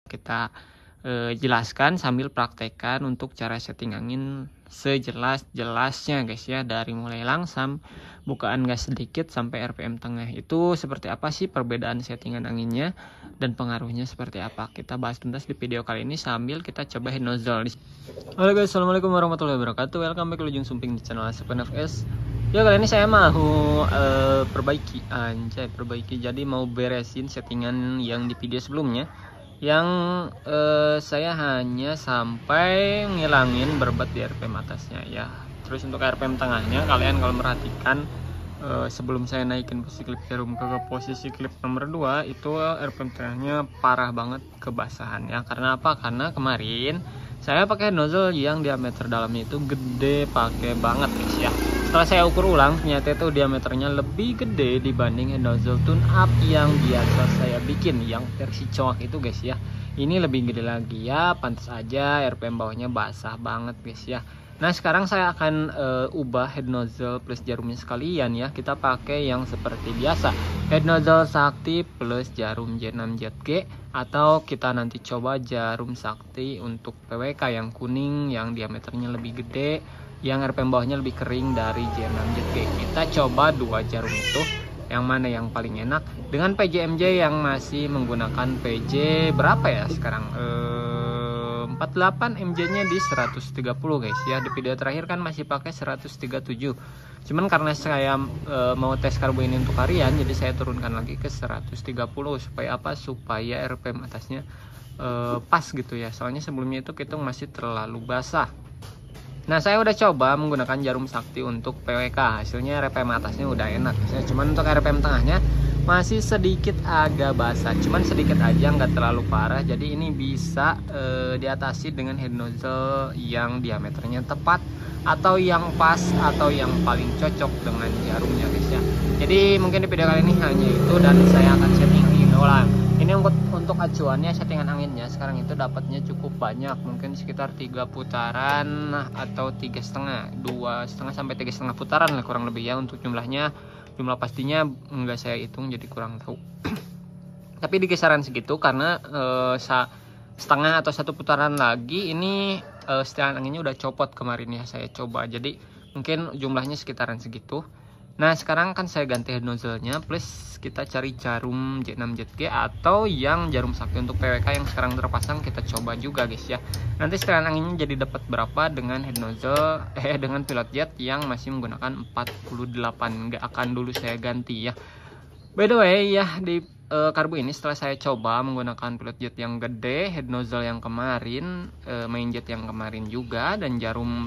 kita jelaskan sambil praktekkan untuk cara setting angin sejelas-jelasnya guys ya, dari mulai langsam, bukaan gas sedikit sampai RPM tengah. Itu seperti apa sih perbedaan settingan anginnya dan pengaruhnya seperti apa, kita bahas tuntas di video kali ini sambil kita coba head nozzle. Halo guys, assalamualaikum warahmatullahi wabarakatuh, welcome back ke Ujung Sumping di channel SPNFS. Ya, kali ini saya mau perbaiki, jadi mau beresin settingan yang di video sebelumnya yang saya hanya sampai ngilangin berbat di RPM atasnya ya. Terus untuk RPM tengahnya, kalian kalau merhatikan sebelum saya naikin posisi klip jarum ke posisi klip nomor 2 itu RPM tengahnya parah banget kebasahan ya. Karena apa? Karena kemarin saya pakai nozzle yang diameter dalamnya itu gede, pakai banget guys ya. Setelah saya ukur ulang, ternyata itu diameternya lebih gede dibanding nozzle tune up yang biasa saya bikin, yang versi coak itu guys ya. Ini lebih gede lagi ya, pantas aja RPM bawahnya basah banget guys ya. Nah, sekarang saya akan ubah head nozzle plus jarumnya sekalian ya. Kita pakai yang seperti biasa, head nozzle Sakti plus jarum J6ZG, atau kita nanti coba jarum Sakti untuk PWK yang kuning yang diameternya lebih gede, yang RPM bawahnya lebih kering dari J6ZG. Kita coba dua jarum itu, yang mana yang paling enak dengan PJMJ yang masih menggunakan PJ berapa ya sekarang, 48 MJ nya di 130 guys ya. Di video terakhir kan masih pakai 137, cuman karena saya mau tes karbo ini untuk harian, jadi saya turunkan lagi ke 130 supaya apa, supaya RPM atasnya pas gitu ya, soalnya sebelumnya itu kita masih terlalu basah. Nah, saya udah coba menggunakan jarum Sakti untuk PWK, hasilnya RPM atasnya udah enak ya. Cuman untuk RPM tengahnya masih sedikit agak basah, cuman sedikit aja, nggak terlalu parah. Jadi ini bisa diatasi dengan head nozzle yang diameternya tepat, atau yang pas, atau yang paling cocok dengan jarumnya guys ya. Jadi mungkin di video kali ini hanya itu, dan saya akan setting ulang. Ini untuk acuannya, settingan anginnya sekarang itu dapatnya cukup banyak, mungkin sekitar 3 putaran atau 2,5 sampai 3,5 putaran lah kurang lebih ya. Untuk jumlah pastinya enggak saya hitung, jadi kurang tahu. Tapi di kisaran segitu, karena setengah atau 1 putaran lagi ini settingan anginnya udah copot kemarin ya saya coba, jadi mungkin jumlahnya sekitaran segitu. Nah, sekarang kan saya ganti head nozzle-nya, plus kita cari jarum J6ZG atau yang jarum Sakti untuk PWK yang sekarang terpasang, kita coba juga guys ya. Nanti settingan anginnya jadi dapat berapa dengan head nozzle dengan pilot jet yang masih menggunakan 48. Nggak akan dulu saya ganti ya. By the way ya, di karbu ini setelah saya coba menggunakan pilot jet yang gede, head nozzle yang kemarin, main jet yang kemarin juga, dan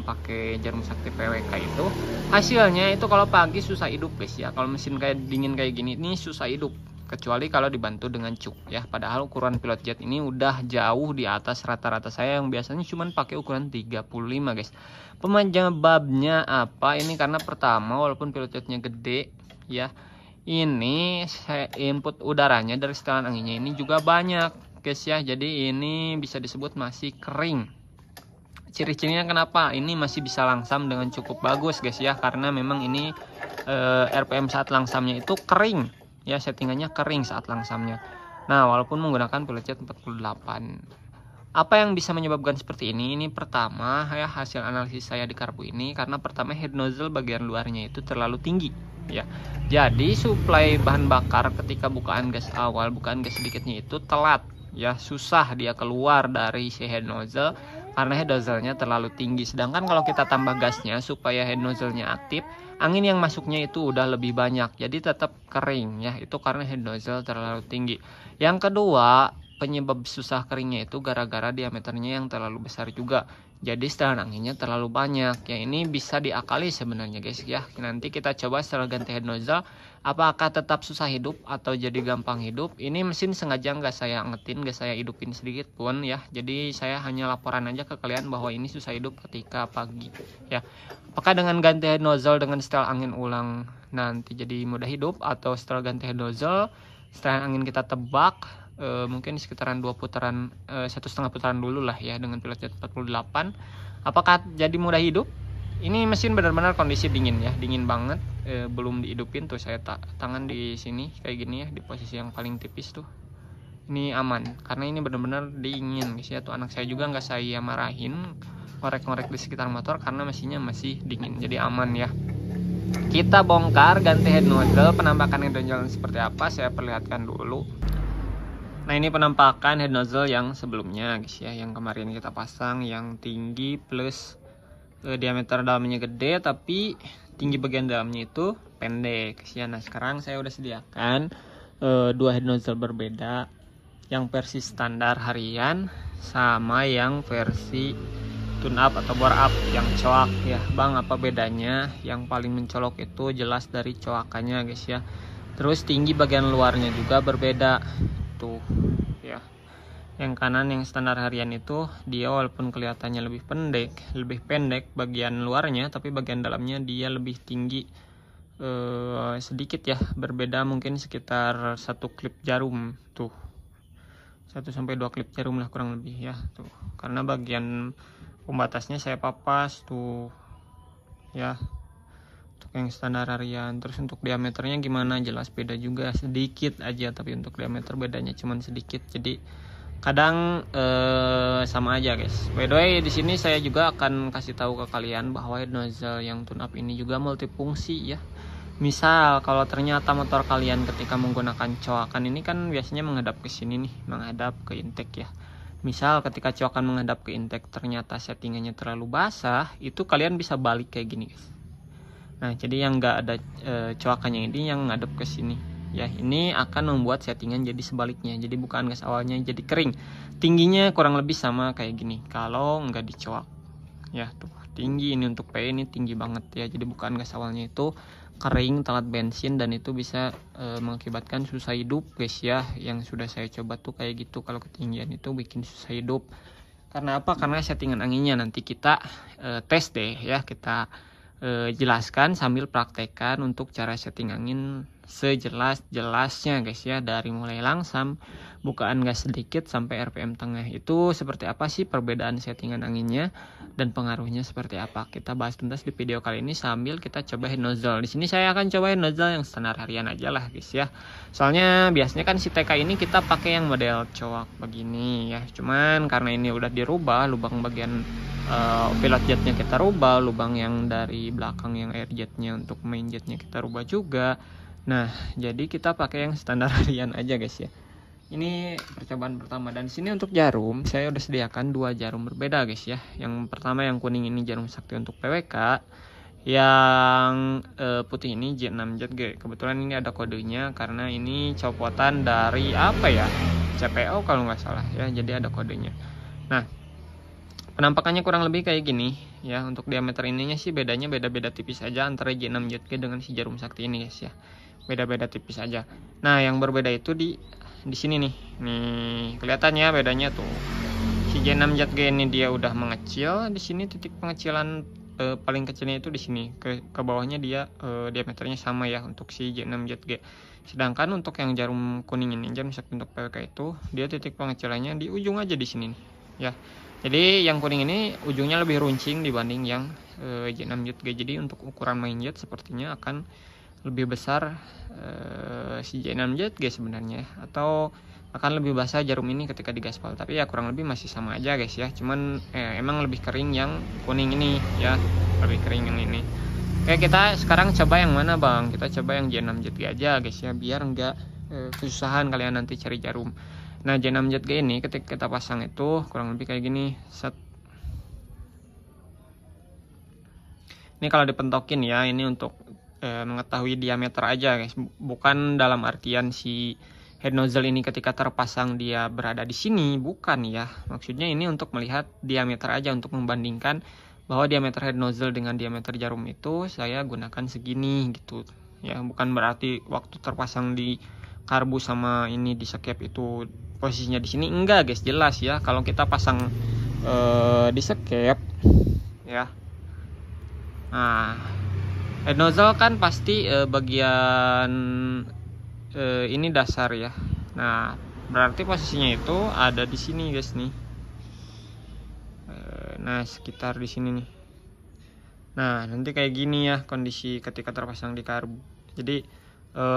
pakai jarum Sakti PWK itu, hasilnya itu kalau pagi susah hidup guys ya. Kalau mesin kayak dingin kayak gini ini susah hidup, kecuali kalau dibantu dengan cuk ya. Padahal ukuran pilot jet ini udah jauh di atas rata-rata saya yang biasanya cuman pakai ukuran 35 guys. Penyebabnya apa? Ini karena pertama, walaupun pilot jetnya gede ya, ini saya input udaranya dari setelan anginnya ini juga banyak guys ya. Jadi ini bisa disebut masih kering. Ciri-cirinya kenapa ini masih bisa langsam dengan cukup bagus guys ya, karena memang ini RPM saat langsamnya itu kering ya, settingannya kering saat langsamnya. Nah, walaupun menggunakan pilot jet 48. Apa yang bisa menyebabkan seperti ini? Ini pertama ya, hasil analisis saya di karbu ini, karena pertama head nozzle bagian luarnya itu terlalu tinggi ya. Jadi suplai bahan bakar ketika bukaan gas awal, bukaan gas sedikitnya itu telat ya, susah dia keluar dari si head nozzle karena head nozzle-nya terlalu tinggi. Sedangkan kalau kita tambah gasnya supaya head nozzle-nya aktif, angin yang masuknya itu udah lebih banyak, jadi tetap kering ya. Itu karena head nozzle terlalu tinggi. Yang kedua, penyebab susah keringnya itu gara-gara diameternya yang terlalu besar juga, jadi setelan anginnya terlalu banyak ya. Ini bisa diakali sebenarnya guys ya. Nanti kita coba setelah ganti head nozzle, apakah tetap susah hidup atau jadi gampang hidup. Ini mesin sengaja nggak saya angetin, nggak saya hidupin sedikit pun ya. Jadi saya hanya laporan aja ke kalian bahwa ini susah hidup ketika pagi ya. Apakah dengan ganti head nozzle dengan setel angin ulang nanti jadi mudah hidup, atau setelah ganti head nozzle setelan angin kita tebak mungkin sekitaran 2 putaran, 1,5 putaran dulu lah ya dengan pilot jet 48, apakah jadi mudah hidup? Ini mesin benar-benar kondisi dingin ya, dingin banget, belum dihidupin tuh. Saya tangan di sini kayak gini ya, di posisi yang paling tipis tuh. ini aman karena ini benar-benar dingin guys ya. Tuh anak saya juga nggak saya marahin ngorek-ngorek di sekitar motor karena mesinnya masih dingin, jadi aman ya. Kita bongkar ganti head nozzle. Penampakan head nozzle seperti apa saya perlihatkan dulu. Nah ini penampakan head nozzle yang sebelumnya guys ya, yang kemarin kita pasang yang tinggi plus diameter dalamnya gede tapi tinggi bagian dalamnya itu pendek guys ya. Nah sekarang saya udah sediakan dua head nozzle berbeda, yang versi standar harian sama yang versi tune up atau bore up yang coak ya. Bang, apa bedanya? Yang paling mencolok itu jelas dari coakannya guys ya. Terus tinggi bagian luarnya juga berbeda tuh ya. Yang kanan yang standar harian itu dia walaupun kelihatannya lebih pendek bagian luarnya, tapi bagian dalamnya dia lebih tinggi sedikit ya, berbeda mungkin sekitar 1 klip jarum tuh, 1-2 klip jarum lah kurang lebih ya tuh, karena bagian pembatasnya saya papas tuh ya untuk yang standar harian. Terus untuk diameternya gimana, jelas beda juga sedikit aja, tapi untuk diameter bedanya cuman sedikit, jadi kadang sama aja guys. By the way di sini saya juga akan kasih tahu ke kalian bahwa head nozzle yang tune up ini juga multifungsi ya. Misal kalau ternyata motor kalian ketika menggunakan coakan ini kan biasanya menghadap ke sini nih, menghadap ke intake ya. Misal ketika coakan menghadap ke intake ternyata settingannya terlalu basah, itu kalian bisa balik kayak gini guys. Nah jadi yang nggak ada coakannya ini yang menghadap ke sini ya, ini akan membuat settingan jadi sebaliknya. Jadi bukan gas awalnya jadi kering, tingginya kurang lebih sama kayak gini kalau nggak dicoak ya. Tuh tinggi ini untuk PE ini tinggi banget ya, jadi bukan gas awalnya itu kering telat bensin, dan itu bisa mengakibatkan susah hidup guys ya. Yang sudah saya coba tuh kayak gitu, kalau ketinggian itu bikin susah hidup. Karena apa? Karena settingan anginnya nanti kita tes deh ya, kita jelaskan sambil praktekkan untuk cara setting angin sejelas-jelasnya guys ya, dari mulai langsam, bukaan gas sedikit sampai RPM tengah. Itu seperti apa sih perbedaan settingan anginnya dan pengaruhnya seperti apa, kita bahas tuntas di video kali ini sambil kita coba head nozzle. Di sini saya akan coba head nozzle yang standar harian aja lah guys ya, soalnya biasanya kan si TK ini kita pakai yang model coak begini ya, cuman karena ini udah dirubah lubang bagian pilot jetnya kita rubah, lubang yang dari belakang yang air jetnya untuk main jetnya kita rubah juga. Nah jadi kita pakai yang standar harian aja guys ya. Ini percobaan pertama, dan sini untuk jarum saya udah sediakan 2 jarum berbeda guys ya. Yang pertama yang kuning ini jarum sakti untuk PWK, yang putih ini J6 ZG. Kebetulan ini ada kodenya karena ini copotan dari apa ya, CPO kalau nggak salah ya, jadi ada kodenya. Nah penampakannya kurang lebih kayak gini ya. Untuk diameter ininya sih bedanya beda-beda tipis aja antara J6 ZG dengan si jarum sakti ini guys ya, beda-beda tipis aja. Nah yang berbeda itu di sini nih kelihatannya bedanya tuh. Si J6 ZG ini dia udah mengecil, di sini titik pengecilan paling kecilnya itu di sini, ke bawahnya dia diameternya sama ya untuk si J6 ZG. Sedangkan untuk yang jarum kuning ini, jarum sakti untuk PWK itu dia titik pengecilannya di ujung aja di sini nih ya. Jadi yang kuning ini ujungnya lebih runcing dibanding yang J6 ZG. Jadi untuk ukuran main jet sepertinya akan lebih besar si J6 ZG sebenarnya, atau akan lebih basah jarum ini ketika digaspal. Tapi ya kurang lebih masih sama aja guys ya, cuman emang lebih kering yang kuning ini ya, lebih kering yang ini. Oke, kita sekarang coba yang mana bang? Kita coba yang J6 ZG aja guys ya, biar enggak kesusahan kalian nanti cari jarum. Nah J6 ZG ini ketika kita pasang itu kurang lebih kayak gini. Set. Ini kalau dipentokin ya, ini untuk mengetahui diameter aja guys, bukan dalam artian si head nozzle ini ketika terpasang dia berada di sini, bukan ya. Maksudnya ini untuk melihat diameter aja, untuk membandingkan bahwa diameter head nozzle dengan diameter jarum itu saya gunakan segini gitu ya. Bukan berarti waktu terpasang di karbu sama ini di sekep itu posisinya di sini, enggak guys, jelas ya. Kalau kita pasang di sekep ya, nah head nozzle kan pasti bagian ini dasar ya. Nah berarti posisinya itu ada di sini guys nih. Nah sekitar di sini nih. Nah nanti kayak gini ya kondisi ketika terpasang di karbu. Jadi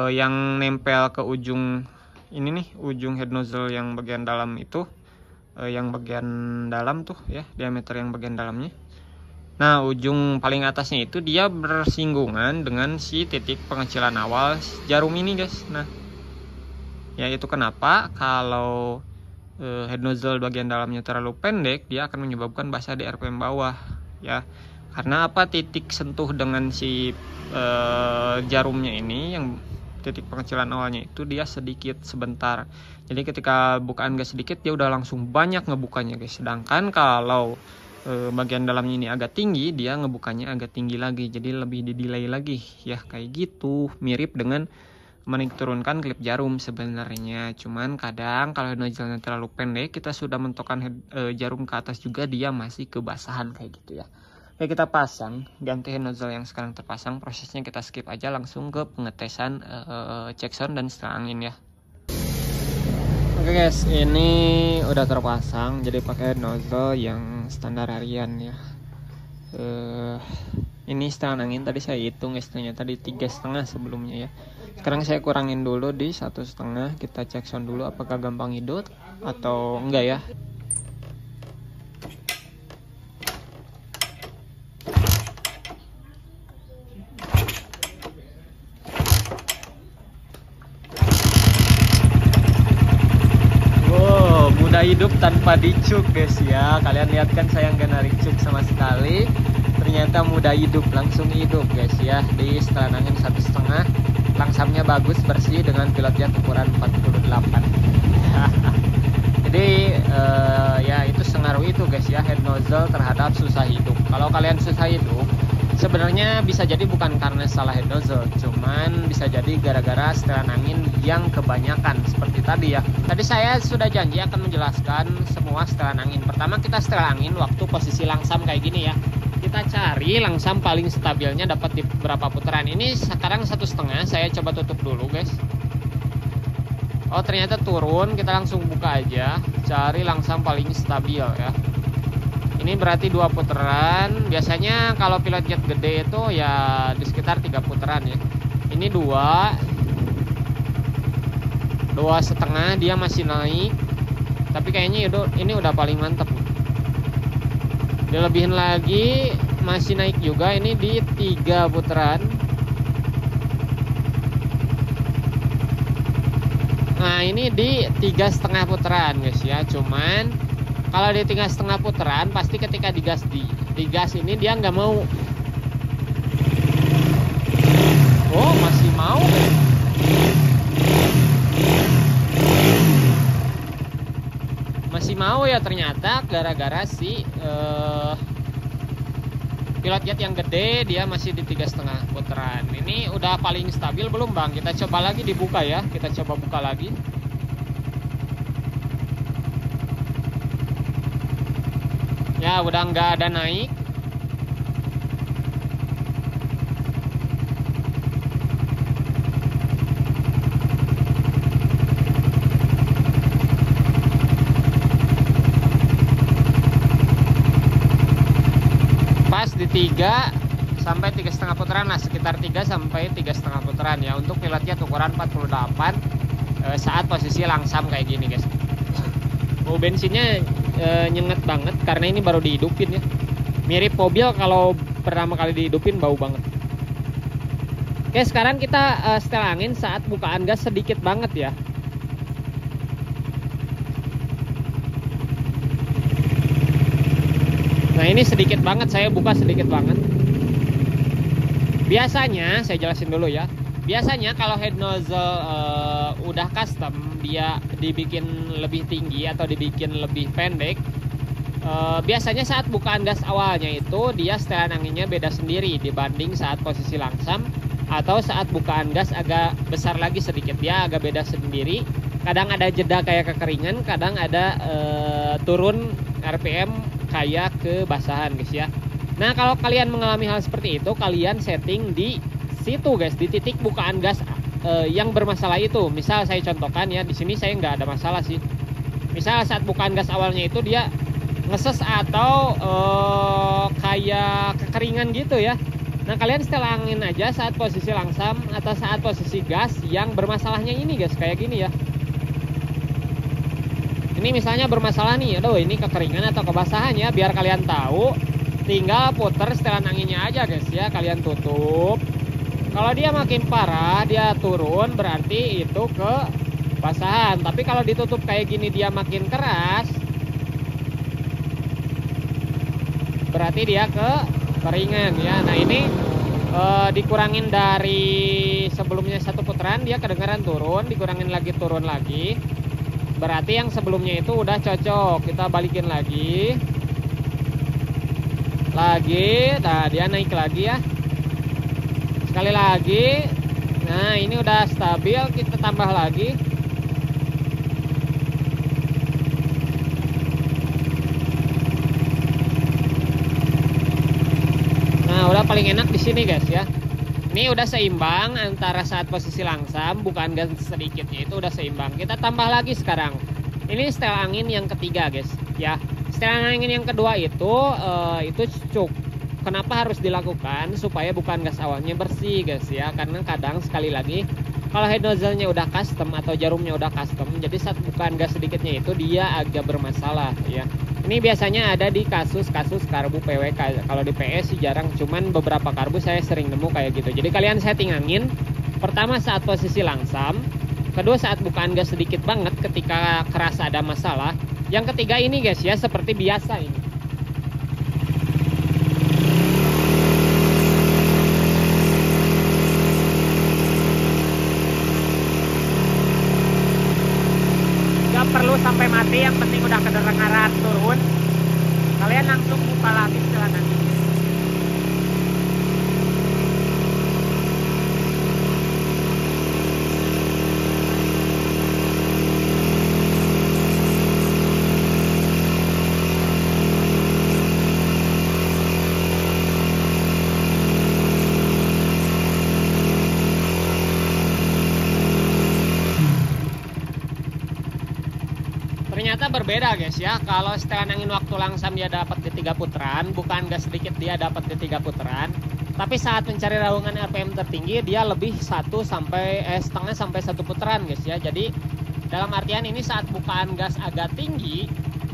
yang nempel ke ujung ini nih ujung head nozzle yang bagian dalam itu, yang bagian dalam tuh ya, diameter yang bagian dalamnya. Nah, ujung paling atasnya itu dia bersinggungan dengan si titik pengecilan awal jarum ini guys. Nah, ya itu kenapa kalau head nozzle bagian dalamnya terlalu pendek, dia akan menyebabkan basah di RPM bawah ya. Karena apa? Titik sentuh dengan si jarumnya ini, yang titik pengecilan awalnya itu dia sedikit sebentar. Jadi ketika bukaan gas sedikit, dia udah langsung banyak ngebukanya guys. Sedangkan kalau bagian dalamnya ini agak tinggi, dia ngebukanya agak tinggi lagi. Jadi lebih di delay lagi ya, kayak gitu. Mirip dengan menurunkan klip jarum sebenarnya. Cuman kadang kalau nozzle-nya terlalu pendek, kita sudah mentokkan jarum ke atas juga, dia masih kebasahan kayak gitu ya. Oke, kita pasang, ganti head nozzle yang sekarang terpasang. Prosesnya kita skip aja, langsung ke pengetesan check sound dan setel angin ya. Oke guys, ini udah terpasang, jadi pakai nozzle yang standar harian ya. Ini setelan angin tadi saya hitung guys, ternyata di 3,5 sebelumnya ya. Sekarang saya kurangin dulu di 1,5. Kita cek sound dulu apakah gampang hidup atau enggak ya. Wow, mudah hidup tanpa dicuk guys ya. Kalian lihat kan, saya nggak narik cuk sama sekali. Ternyata mudah hidup, langsung hidup guys ya. Di setelan angin 1,5. Langsamnya bagus, bersih dengan pilot jet ukuran 48. Jadi ya itu sengaruh itu guys ya, head nozzle terhadap susah hidup. Kalau kalian susah hidup, sebenarnya bisa jadi bukan karena salah head nozzle, cuman bisa jadi gara-gara setelan angin yang kebanyakan seperti tadi ya. Tadi saya sudah janji akan menjelaskan semua setelan angin. Pertama kita setel angin waktu posisi langsam kayak gini ya. Kita cari langsam paling stabilnya dapat di berapa putaran. Ini sekarang 1,5, saya coba tutup dulu guys. Oh ternyata turun, kita langsung buka aja, cari langsam paling stabil ya. Ini berarti 2 putaran. Biasanya kalau pilot jet gede itu ya di sekitar 3 putaran ya. Ini 2,5, dia masih naik, tapi kayaknya ini udah paling mantep. Dilebihin lagi masih naik juga, ini di 3 putaran. Nah ini di 3,5 putaran guys ya. Cuman kalau di 3,5 putaran pasti ketika digas ini dia nggak mau. Oh masih mau guys. Masih mau ya, ternyata gara-gara si pilot jet yang gede dia masih di 3,5 putaran. Ini udah paling stabil belum bang? Kita coba lagi dibuka ya. Kita coba buka lagi. Ya udah nggak ada naik. Di 3 sampai 3,5 putaran lah, sekitar 3 sampai 3,5 putaran ya untuk pilot jet ukuran 48 saat posisi langsam kayak gini guys. Oh bensinnya nyenget banget karena ini baru dihidupin ya. Mirip mobil kalau pertama kali dihidupin, bau banget. Oke, sekarang kita setel angin saat bukaan gas sedikit banget ya. Nah ini sedikit banget, saya buka sedikit banget. Biasanya, saya jelasin dulu ya. Biasanya kalau head nozzle udah custom, dia dibikin lebih tinggi atau dibikin lebih pendek. Biasanya saat bukaan gas awalnya itu dia setelan anginnya beda sendiri dibanding saat posisi langsam, atau saat bukaan gas agak besar lagi sedikit, dia agak beda sendiri. Kadang ada jeda kayak kekeringan, kadang ada turun RPM kayak kebasahan guys ya. Nah kalau kalian mengalami hal seperti itu, kalian setting di situ guys, di titik bukaan gas yang bermasalah itu. Misal saya contohkan ya, di sini saya nggak ada masalah sih. Misal saat bukaan gas awalnya itu dia ngeses atau kayak kekeringan gitu ya. Nah kalian setel angin aja saat posisi langsam atau saat posisi gas yang bermasalahnya ini guys, kayak gini ya. ini misalnya bermasalah nih, aduh ini kekeringan atau kebasahan ya, biar kalian tahu, tinggal puter setelan anginnya aja guys ya, kalian tutup. Kalau dia makin parah, dia turun, berarti itu kebasahan. Tapi kalau ditutup kayak gini dia makin keras, berarti dia kekeringan ya. Nah ini dikurangin dari sebelumnya 1 putaran, dia kedengaran turun, dikurangin lagi, turun lagi, berarti yang sebelumnya itu udah cocok. Kita balikin lagi, nah dia naik lagi ya, sekali lagi. Nah ini udah stabil, kita tambah lagi. Nah udah paling enak di sini guys ya. Ini udah seimbang antara saat posisi langsam, bukan gas sedikitnya, itu udah seimbang. Kita tambah lagi sekarang. Ini setel angin yang ketiga guys ya. Setelan angin yang kedua itu cuk. Kenapa harus dilakukan? Supaya bukan gas awalnya bersih guys ya. Karena kadang sekali lagi kalau head nozzle-nya udah custom atau jarumnya udah custom, jadi saat bukan gas sedikitnya itu dia agak bermasalah ya. Ini biasanya ada di kasus-kasus karbu PWK. Kalau di PS sih jarang, cuman beberapa karbu saya sering nemu kayak gitu. Jadi kalian setting angin pertama saat posisi langsam, kedua saat bukaan gas sedikit banget ketika kerasa ada masalah. Yang ketiga ini guys ya, seperti biasa ini. Gak perlu sampai mati, yang penting udah kedengaran turun, kalian langsung buka lagi setelah nanti. Ternyata berbeda guys ya. Kalau setelan angin waktu langsam dia dapat di 3 putaran, bukan gas sedikit dia dapat di 3 putaran. Tapi saat mencari raungan RPM tertinggi dia lebih 1 sampai setengah sampai 1 putaran guys ya. Jadi dalam artian ini saat bukaan gas agak tinggi,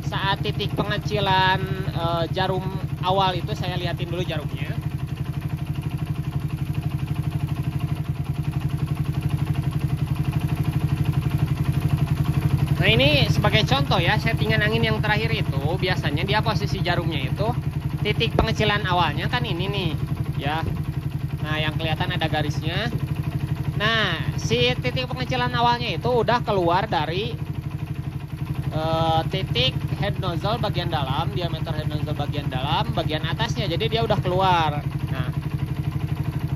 saat titik pengecilan jarum awal itu, saya liatin dulu jarumnya. Nah ini sebagai contoh ya, settingan angin yang terakhir itu biasanya dia posisi jarumnya itu titik pengecilan awalnya kan ini nih ya. Nah yang kelihatan ada garisnya. Nah si titik pengecilan awalnya itu udah keluar dari titik head nozzle bagian dalam, diameter head nozzle bagian dalam, bagian atasnya. Jadi dia udah keluar. Nah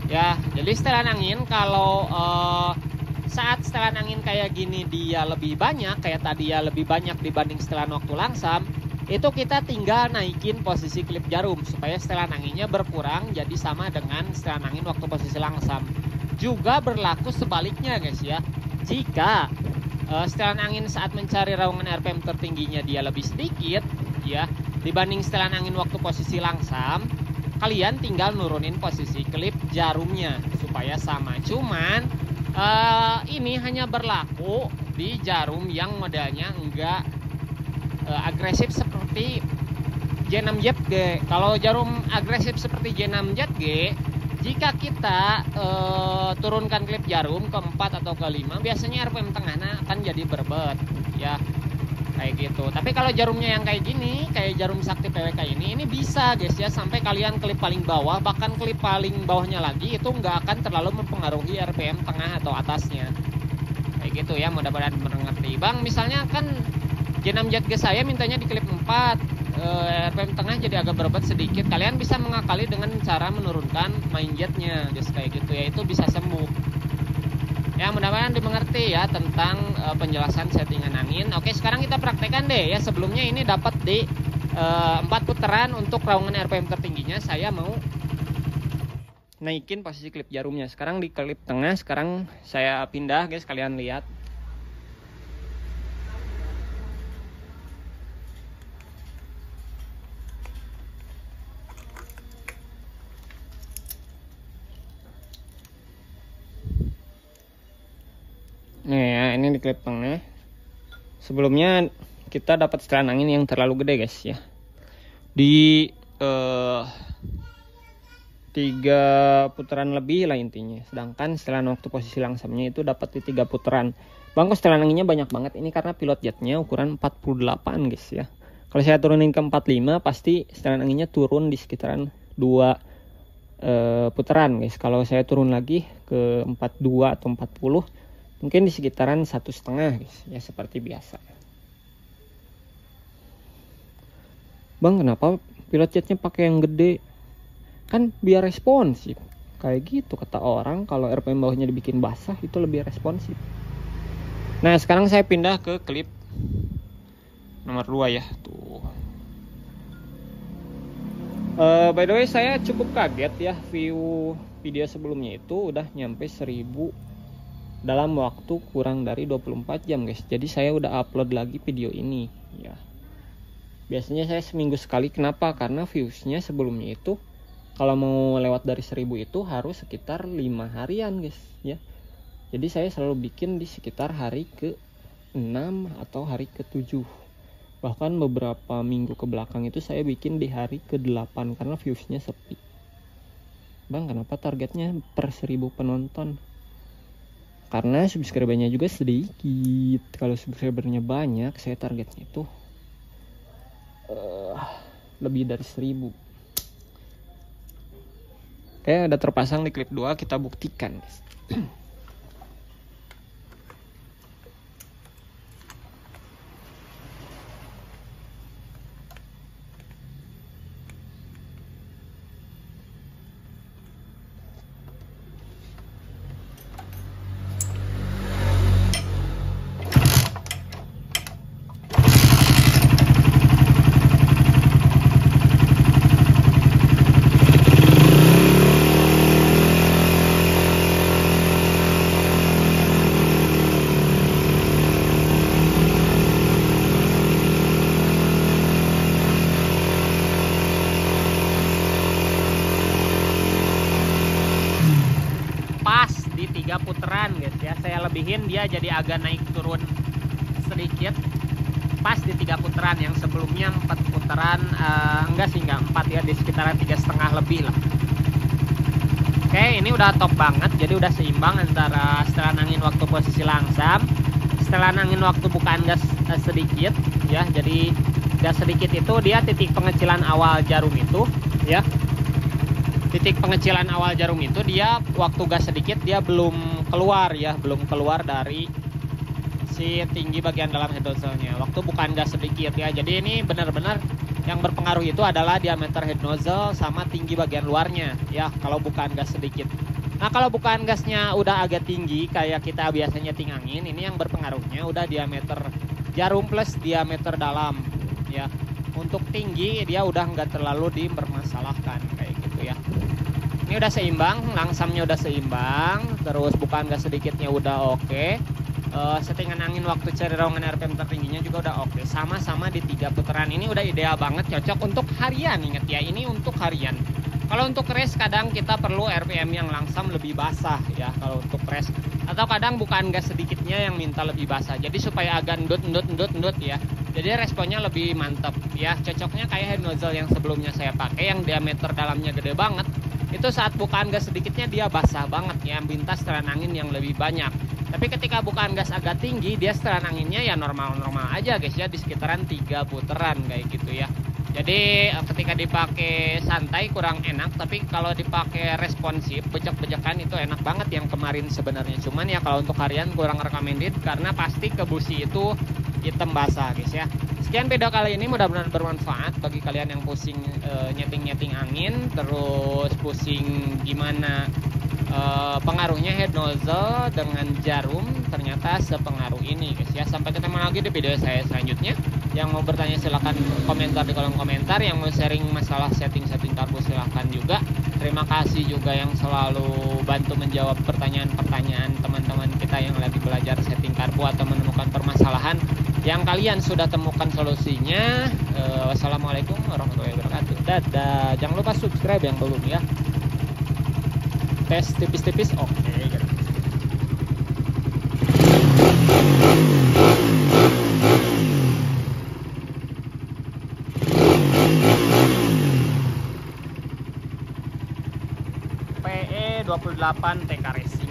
ya, jadi setelan angin kalau saat setelan angin kayak gini dia lebih banyak, kayak tadi ya lebih banyak dibanding setelan waktu langsam, itu kita tinggal naikin posisi klip jarum supaya setelan anginnya berkurang jadi sama dengan setelan angin waktu posisi langsam. Juga berlaku sebaliknya guys ya. Jika setelan angin saat mencari raungan RPM tertingginya dia lebih sedikit ya dibanding setelan angin waktu posisi langsam, kalian tinggal nurunin posisi klip jarumnya supaya sama. Cuman ini hanya berlaku di jarum yang modelnya enggak agresif seperti J6ZG. Kalau jarum agresif seperti J6ZG, jika kita turunkan klip jarum ke 4 atau ke 5, biasanya RPM tengahnya akan jadi berbet ya, kayak gitu. Tapi kalau jarumnya yang kayak gini, kayak jarum sakti PWK ini bisa guys ya, sampai kalian klip paling bawah, bahkan klip paling bawahnya lagi itu nggak akan terlalu mempengaruhi RPM tengah atau atasnya, kayak gitu ya. Mudah-mudahan mengerti. Bang, misalnya kan J6ZG saya mintanya di klip 4, RPM tengah jadi agak berbet sedikit, kalian bisa mengakali dengan cara menurunkan main jetnya guys, kayak gitu ya, itu bisa sembuh. Ya mudah-mudahan dimengerti ya tentang penjelasan settingan angin. Oke, sekarang kita praktekkan deh ya. Sebelumnya ini dapat di 4 putaran untuk raungan RPM tertingginya. Saya mau naikin posisi klip jarumnya. Sekarang di klip tengah, sekarang saya pindah guys, kalian lihat. Nih ya, ini di klip tengah. Sebelumnya kita dapat setelan angin yang terlalu gede guys ya. Di 3 putaran lebih lah intinya. Sedangkan setelan waktu posisi langsamnya itu dapat di 3 putaran. Bang, kok setelan anginnya banyak banget. Ini karena pilot jetnya ukuran 48 guys ya. Kalau saya turunin ke 45 pasti setelan anginnya turun di sekitaran 2 putaran guys. Kalau saya turun lagi ke 42 atau 40 mungkin di sekitaran 1,5 guys ya, seperti biasa. Bang, kenapa pilot jetnya pakai yang gede? Kan biar responsif. Kayak gitu kata orang, kalau RPM bawahnya dibikin basah itu lebih responsif. Nah, sekarang saya pindah ke klip nomor 2 ya. Tuh. By the way, saya cukup kaget ya, view video sebelumnya itu udah nyampe 1000 dalam waktu kurang dari 24 jam guys. Jadi saya udah upload lagi video ini ya. Biasanya saya seminggu sekali. Kenapa? Karena viewsnya sebelumnya itu kalau mau lewat dari 1000 itu harus sekitar 5 harian guys ya. Jadi saya selalu bikin di sekitar hari ke-6 atau hari ke-7. Bahkan beberapa minggu ke belakang itu saya bikin di hari ke-8 karena viewsnya sepi. Bang, kenapa targetnya per 1000 penonton? Karena subscribernya juga sedikit. Kalau subscribernya banyak, saya targetnya itu lebih dari 1000. Oke, udah terpasang di klip 2, kita buktikan. Pas di 3 putaran guys ya, saya lebihin dia jadi agak naik turun sedikit. Pas di 3 putaran, yang sebelumnya 4 putaran, enggak 4 ya, di sekitaran 3,5 lebih lah. Oke, ini udah top banget, jadi udah seimbang antara setelan angin waktu posisi langsam, setelan angin waktu bukaan gas sedikit ya. Jadi gas sedikit itu dia titik pengecilan awal jarum itu ya. Titik pengecilan awal jarum itu dia waktu gas sedikit dia belum keluar ya, belum keluar dari si tinggi bagian dalam head nozzle-nya. Waktu bukan gas sedikit ya. Jadi ini benar-benar yang berpengaruh itu adalah diameter head nozzle sama tinggi bagian luarnya ya, kalau bukan gas sedikit. Nah, kalau bukan gasnya udah agak tinggi kayak kita biasanya nyeting angin, ini yang berpengaruhnya udah diameter jarum plus diameter dalam ya. Untuk tinggi dia udah nggak terlalu dipermasalahkan kayak gitu ya. Ini udah seimbang, langsamnya udah seimbang, terus bukan gas sedikitnya udah oke. Settingan angin waktu cari raungan RPM tertingginya juga udah oke. Sama-sama di 3 putaran ini udah ideal banget, cocok untuk harian. Ingat ya, ini untuk harian. Kalau untuk race kadang kita perlu RPM yang langsam lebih basah ya kalau untuk race. Atau kadang bukan gas sedikitnya yang minta lebih basah. Jadi supaya agak endut ya. Jadi responnya lebih mantap ya. Cocoknya kayak head nozzle yang sebelumnya saya pakai yang diameter dalamnya gede banget. Itu saat bukaan gas sedikitnya dia basah banget ya, minta setelan angin yang lebih banyak. Tapi ketika bukaan gas agak tinggi, dia setelan anginnya ya normal-normal aja guys ya, di sekitaran 3 putaran kayak gitu ya. Jadi ketika dipakai santai kurang enak, tapi kalau dipakai responsif, bejek-bejekan itu enak banget yang kemarin sebenarnya. Cuman ya kalau untuk harian kurang recommended karena pasti ke busi itu hitam basah guys ya. Sekian video kali ini, mudah-mudahan bermanfaat bagi kalian yang pusing nyeting-nyeting angin, terus pusing gimana pengaruhnya head nozzle dengan jarum, ternyata sepengaruh ini guys ya. Sampai ketemu lagi di video saya selanjutnya. Yang mau bertanya silahkan komentar di kolom komentar, yang mau sharing masalah setting-setting karbu silahkan juga. Terima kasih juga yang selalu bantu menjawab pertanyaan-pertanyaan teman-teman kita yang lagi belajar setting karbu atau menemukan permasalahan yang kalian sudah temukan solusinya. Wassalamualaikum warahmatullahi wabarakatuh. Dadah. Jangan lupa subscribe yang belum ya. Tes tipis-tipis oke. PE 28 TK Racing.